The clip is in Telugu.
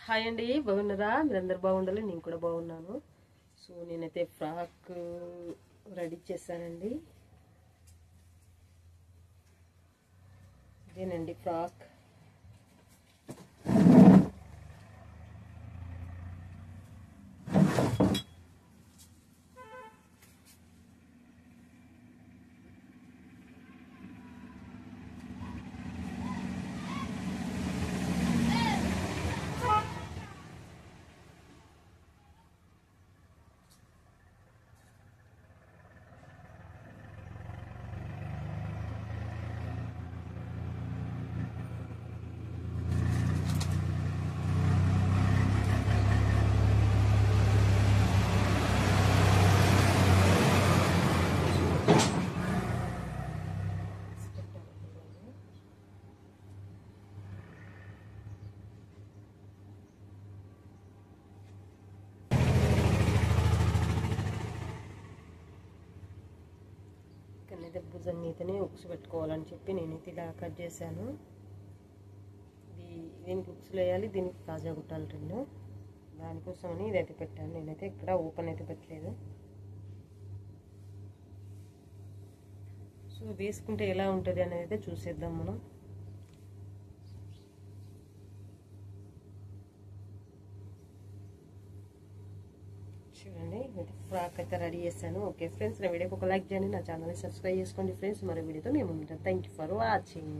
హాయ్ అండి, బాగున్నారా? మీరందరు బాగుండాలి, నేను కూడా బాగున్నాను. సో నేనైతే ఫ్రాక్ రెడీ చేశానండి. ఇదేనండి ఫ్రాక్. ఇక్కడైతే భుజం మీదనే ఉక్స్ పెట్టుకోవాలని చెప్పి నేనైతే ఇలా కట్ చేశాను. దీనికి ఉక్స్లు వేయాలి, దీనికి కాజా కుట్టాలి రెండు. దానికోసమని ఇదైతే పెట్టాను. నేనైతే ఇక్కడ ఓపెన్ అయితే పెట్టలేదు. సో వేసుకుంటే ఎలా ఉంటుంది అనేది అయితే చూసేద్దాం మనం. చూడండి, ఫ్రాక్ అయితే రెడీ చేశాను. ఓకే ఫ్రెండ్స్, నా వీడియోకి ఒక లైక్ చేయండి, నా ఛానల్ని సబ్స్క్రైబ్ చేసుకోండి ఫ్రెండ్స్. మరో వీడియోతో మేము ఉంటాం. Thank you for watching.